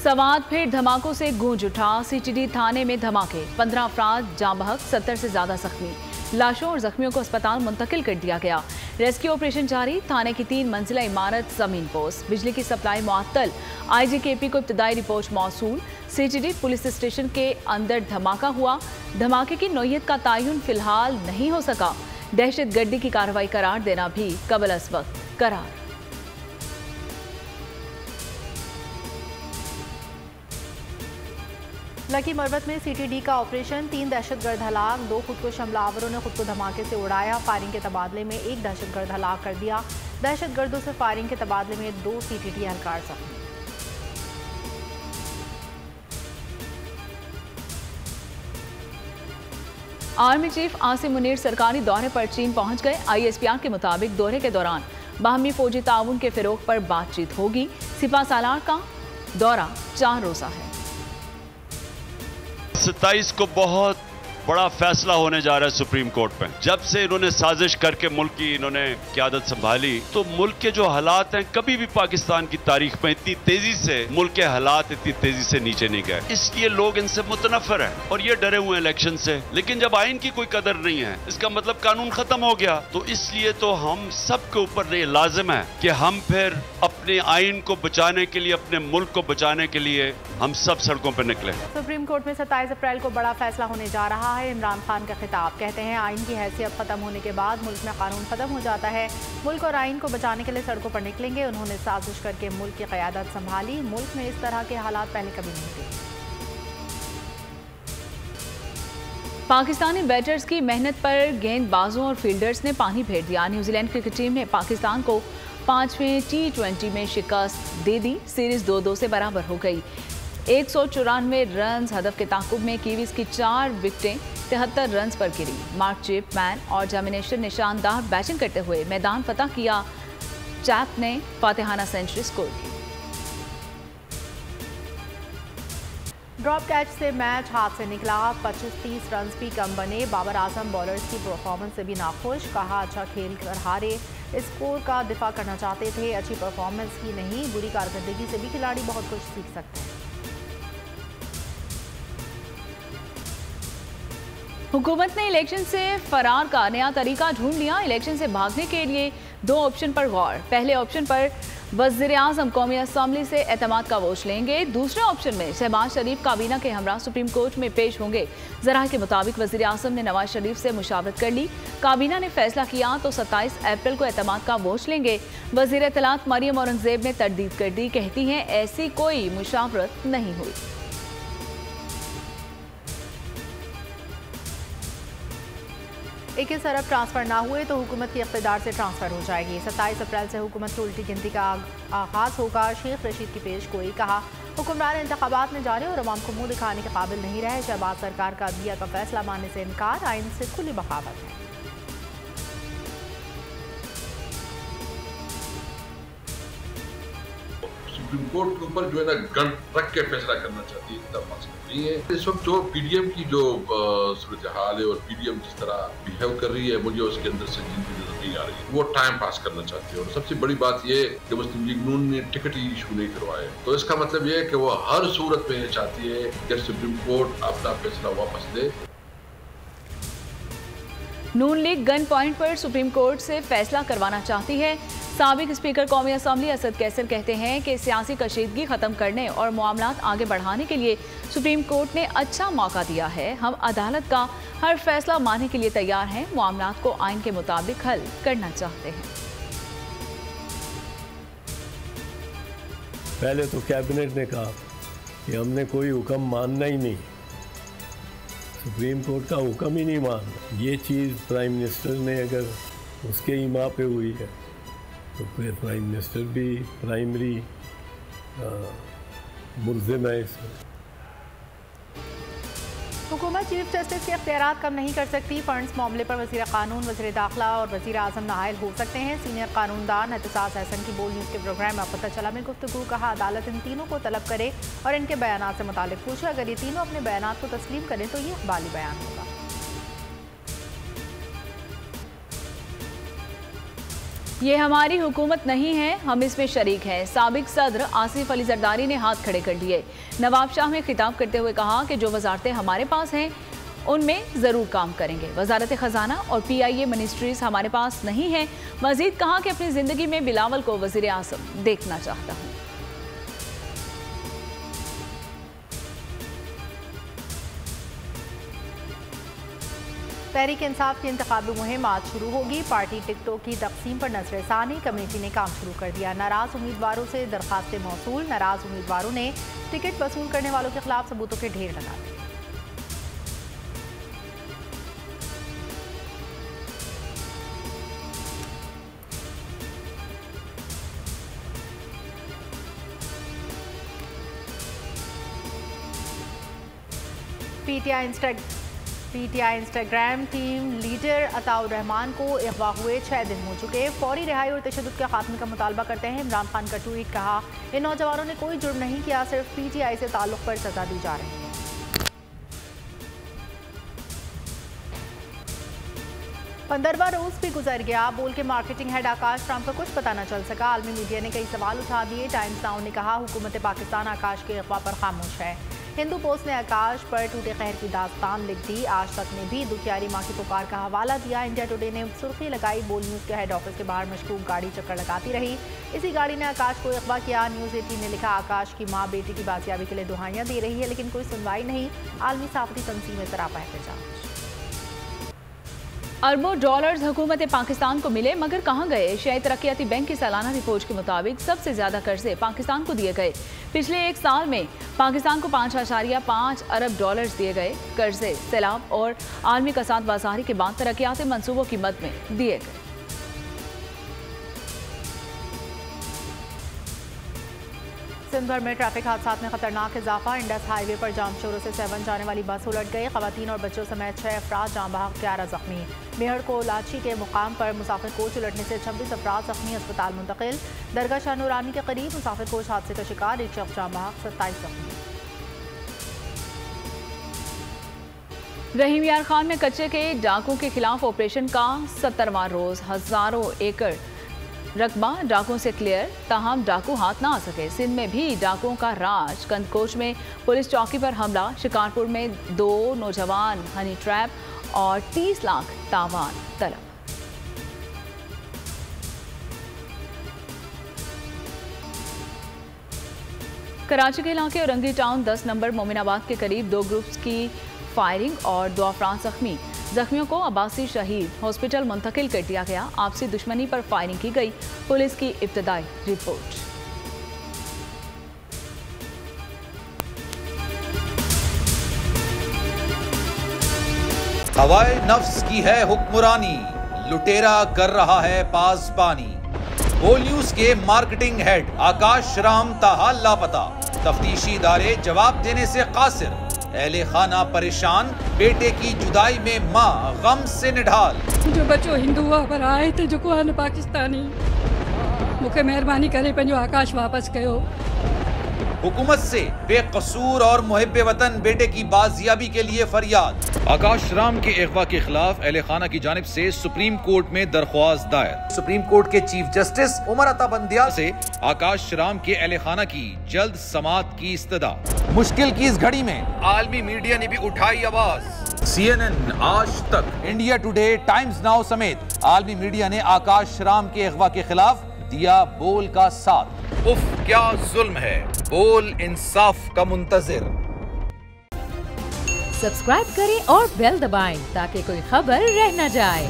सवात फिर धमाकों से गूंज उठा। सीटीडी थाने में धमाके, 15 अफराद जाँ बहक, 70 से ज्यादा जख्मी। लाशों और जख्मियों को अस्पताल मुंतकिल कर दिया गया। रेस्क्यू ऑपरेशन जारी। थाने की 3 मंजिला इमारत जमीन पोस। बिजली की सप्लाई मुअत्तल। IGKP को इब्तदाई रिपोर्ट मौसूल। सीटीडी पुलिस स्टेशन के अंदर धमाका हुआ। धमाके की नौयत का तयन फिलहाल नहीं हो सका। दहशतगर्दी की कार्रवाई करार देना भी कबल अस वक्त करार। लकी मरवत में सीटीडी का ऑपरेशन, 3 दहशतगर्द हलाक, 2 खुद को हमलावरों ने खुद को धमाके से उड़ाया। फायरिंग के तबादले में 1 दहशतगर्द हलाक कर दिया। दहशतगर्दों से फायरिंग के तबादले में 2 सीटीडी एहलकार जख्मी। आर्मी चीफ आसिम मुनीर सरकारी दौरे पर चीन पहुंच गए। ISPR के मुताबिक दौरे के दौरान बाहमी फौजी ताउन के फिरोग पर बातचीत होगी। सिपा सालार का दौरा 4 रोजा है। 27 को बहुत बड़ा फैसला होने जा रहा है सुप्रीम कोर्ट में। जब से इन्होंने साजिश करके मुल्क की इन्होंने क़यादत संभाली, तो मुल्क के जो हालात हैं, कभी भी पाकिस्तान की तारीख में इतनी तेजी से मुल्क के हालात इतनी तेजी से नीचे नहीं गए। इसलिए लोग इनसे मुतनफर हैं और ये डरे हुए इलेक्शन से। लेकिन जब आइन की कोई कदर नहीं है, इसका मतलब कानून खत्म हो गया। तो इसलिए तो हम सब के ऊपर ये लाजिम है कि हम फिर अपने आइन को बचाने के लिए, अपने मुल्क को बचाने के लिए हम सब सड़कों पर निकले। सुप्रीम कोर्ट में 27 अप्रैल को बड़ा फैसला होने जा रहा है। इमरान खान का खिताब, कहते हैं आइन की हैसियत खत्म होने के बाद मुल्क में कानून खत्म हो जाता है। मुल्क और आइन को बचाने के लिए सड़कों पर निकलेंगे। उन्होंने साजिश करके मुल्क की क़यादत संभाली। मुल्क में इस तरह के हालात पहले कभी नहीं थे। पाकिस्तानी बैटर्स की मेहनत पर गेंदबाजों और फील्डर्स ने पानी फेर दिया। न्यूजीलैंड क्रिकेट टीम ने पाकिस्तान को 5वें T20 में शिकस्त दे दी। सीरीज 2-2 से बराबर हो गई। 194 रन हदफ के ताकुब में कीवीज की 4 विकेटें 73 रन पर गिरी। मार्क चैपमैन और जॉमिनेशन ने शानदार बैटिंग करते हुए मैदान फतह किया। चैप ने फातिहाना सेंचुरी स्कोर की। ड्रॉप कैच से मैच हाथ से निकला। 25-30 रन भी कम बने। बाबर आजम बॉलर्स की परफॉर्मेंस से भी नाखुश। कहा अच्छा खेल कर हारे, स्कोर का दिफा करना चाहते थे। अच्छी परफॉर्मेंस ही नहीं, बुरी कारकर्दगी से भी खिलाड़ी बहुत कुछ सीख सकते हैं। हुकूमत ने इलेक्शन से फरार का नया तरीका ढूंढ लिया। इलेक्शन से भागने के लिए 2 ऑप्शन पर गौर। पहले ऑप्शन पर वज़ीर-ए-आज़म कौमी असम्बली से एतमाद का वोट लेंगे। दूसरे ऑप्शन में शहबाज शरीफ काबीना के हमरा सुप्रीम कोर्ट में पेश होंगे। ज़राए के मुताबिक वज़ीर-ए-आज़म ने नवाज शरीफ से मुशावरत कर ली। काबीना ने फैसला किया तो 27 अप्रैल को एतमाद का वोट लेंगे। वज़ीर इत्तलात मरियम औरंगज़ेब ने तरदीद कर दी। कहती हैं ऐसी कोई मुशावरत नहीं हुई। एक ही अरब ट्रांसफ़र ना हुए तो हुकूमत की इक़्तिदार से ट्रांसफ़र हो जाएगी। 27 अप्रैल से हुकूमत की उल्टी गिनती का आगाज़ होगा। शेख रशीद की पेश गोई। कहा हुक्मरान इंतखाबात में जाने और अवाम को मुंह दिखाने के काबिल नहीं रहे। शहबाज सरकार का अदलिया का फैसला मानने से इनकार, आइन से खुली बगावत है। सुप्रीम कोर्ट के ऊपर जो है ना गन रख के फैसला करना चाहती है, नहीं है। इस वक्त जो PDM की जो सूरत हाल है और PDM जिस तरह बिहेव कर रही है, मुझे उसके अंदर से जिंदगी नजर नहीं आ रही है। वो टाइम पास करना चाहती है और सबसे बड़ी बात ये कि मुस्लिम लीग नून ने टिकट ही इशू नहीं करवाया। तो इसका मतलब ये है कि वो हर सूरत में ये चाहती है कि सुप्रीम कोर्ट अपना फैसला वापस दे। नून लीग गन पॉइंट पर सुप्रीम कोर्ट से फैसला करवाना चाहती है। साबिक स्पीकर कौमी असम्बली असद कैसर कहते हैं कि सियासी कशीदगी खत्म करने और मामलात आगे बढ़ाने के लिए सुप्रीम कोर्ट ने अच्छा मौका दिया है। हम अदालत का हर फैसला मानने के लिए तैयार हैं। मामलात को आइन के मुताबिक हल करना चाहते हैं। पहले तो कैबिनेट ने कहा कि हमने कोई हुक्म मानना ही नहीं, सुप्रीम कोर्ट का हुक्म ही नहीं मानना। ये चीज़ प्राइम मिनिस्टर ने अगर उसके ईमा पे हुई है तो फिर प्राइम मिनिस्टर भी प्राइमरी मुल्ज़िम है इसमें। हुकूमत चीफ जस्टिस के इख्तियारात कम नहीं कर सकती। फंड्स मामले पर वज़ीर क़ानून, वज़ीर दाखिला और वज़ीर आज़म नाअहल हो सकते हैं। सीनियर कानूनदान एहतसास हसन की बोल न्यूज़ के प्रोग्राम में पता चला में गुफ्तगू। कहा अदालत इन तीनों को तलब करे और इनके बयानात से मुतालिक पूछे। अगर ये तीनों अपने बयानात को तस्लीम करें तो ये इक़बाली बयान होगा। ये हमारी हुकूमत नहीं है, हम इसमें शरीक हैं। साबिक सदर आसिफ अली जरदारी ने हाथ खड़े कर दिए। नवाब शाह में खिताब करते हुए कहा कि जो वजारतें हमारे पास हैं उनमें ज़रूर काम करेंगे। वजारत ख़जाना और PIA मिनिस्ट्रीज हमारे पास नहीं है। मजीद कहा कि अपनी ज़िंदगी में बिलावल को वज़ीर आज़म देखना चाहता हूँ। तहरीक इंसाफ की इंतखाबी मुहिम आज शुरू होगी। पार्टी टिकटों की तकसीम पर नजरसानी कमेटी ने काम शुरू कर दिया। नाराज उम्मीदवारों से दरखास्तें मौसूल। नाराज उम्मीदवारों ने टिकट वसूल करने वालों के खिलाफ सबूतों के ढेर लगा दिए। PTI Instagram team leader Ataur Rahman को अगवा हुए 6 दिन हो चुके। फौरी रिहाई और तशद्दुद के खात्मे का मुतालबा करते हैं। इमरान खान का ट्वीट, कहा इन नौजवानों ने कोई जुर्म नहीं किया, सिर्फ PTI से ताल्लुक पर सजा दी जा रही है। पंद्रहवां रोज भी गुजर गया। बोल के मार्केटिंग हेड आकाश राम का कुछ पता न चल सका। आलमी मीडिया ने कई सवाल उठा दिए। टाइम्स नाउ ने कहा हुकूमत पाकिस्तान आकाश के अगवा पर खामोश है। हिंदू पोस्ट ने आकाश पर टूटे कहर की दास्तान लिख दी। आज तक ने भी दुखियारी माँ की पुकार का हवाला दिया। इंडिया टुडे ने सुर्खी लगाई, बोल न्यूज़ के हेड ऑफिस के बाहर मशकूक गाड़ी चक्कर लगाती रही। इसी गाड़ी ने आकाश को अगवा किया। न्यूज़ 18 ने लिखा, आकाश की माँ बेटी की बाजियाबी के लिए दुहाइयाँ दे रही है, लेकिन कोई सुनवाई नहीं। आलमी सहाफ़ती तंजीमें सरापा एहतजाज। अरबों डॉलर्स हुकूमत पाकिस्तान को मिले, मगर कहाँ गए? एशियाई तरक्याती बैंक की सालाना रिपोर्ट के मुताबिक सबसे ज्यादा कर्जे पाकिस्तान को दिए गए। पिछले एक साल में पाकिस्तान को 5.5 अरब डॉलर्स दिए गए। कर्जे सैलाब और आलमी कसाद बाजारी के बाद तरक्याती मंसूबों की मद में दिए गए। सिंध भर में ट्रैफिक हादसात में खतरनाक इजाफा। इंडस हाईवे पर जामशोरों से 7 जाने वाली बस उलट गई। खवातीन और बच्चों समेत 6 अफराद जाम बहक, 11 जख्मी। मेहर को लाची के मुकाम पर मुसाफिर कोच उलटने से 26 अफराद जख्मी, अस्पताल मुंतकिल। दरगाह शाह नूरानी के करीब मुसाफिर कोच हादसे का शिकार, 1 शख्स जाम बहक, 27 जख्मी। रहीम यार खान में कच्चे के डाकुओं के खिलाफ ऑपरेशन का 70वां रोज। हजारों एकड़ रकबा डाकुओं से क्लियर, ताहम डाकू हाथ ना आ सके। सिंध में भी डाकुओं का राज। कंदकोच में पुलिस चौकी पर हमला। शिकारपुर में 2 नौजवान हनी ट्रैप और 30 लाख तावान तलब। कराची के इलाके औरंगी टाउन 10 नंबर मोमिनाबाद के करीब 2 ग्रुप्स की फायरिंग और 2 अफराद जख्मी। जख्मियों को अब्बासी शहीद हॉस्पिटल मुंतकिल कर दिया गया। आपसी दुश्मनी पर फायरिंग की गई, पुलिस की इब्तदाई रिपोर्ट। हवाए नफ्स की है हुक्मरानी, लुटेरा कर रहा है पासबानी। बोल न्यूज के मार्केटिंग हेड आकाश राम ताहा लापता। तफ्तीशी इदारे जवाब देने से कासिर। अहले खाना परेशान, बेटे की जुदाई में माँ गम से निढाल। जो बच्चो हिंदू पर आए थे जो को पाकिस्तानी, मुझे मेहरबानी करे पंहिंजो आकाश वापस कयो। हुकूमत से बेकसूर और मुहिब्बे वतन बेटे की बाजियाबी के लिए फरियाद। आकाश राम के अगवा के खिलाफ अहले खाना की जानिब से सुप्रीम कोर्ट में दरख्वास्त दायर। सुप्रीम कोर्ट के चीफ जस्टिस उमर अता बंदियाल से आकाश राम के अहले खाना की जल्द समाअत की इस्तदा। मुश्किल की इस घड़ी में आलमी मीडिया ने भी उठाई आवाज। CNN, आज तक, इंडिया टुडे, टाइम्स नाउ समेत आलमी मीडिया ने आकाश राम के अगवा के खिलाफ दिया बोल का साथ। उफ क्या जुल्म है, बोल इंसाफ का मुंतजिर। सब्सक्राइब करें और बेल दबाएं ताकि कोई खबर रह न जाए।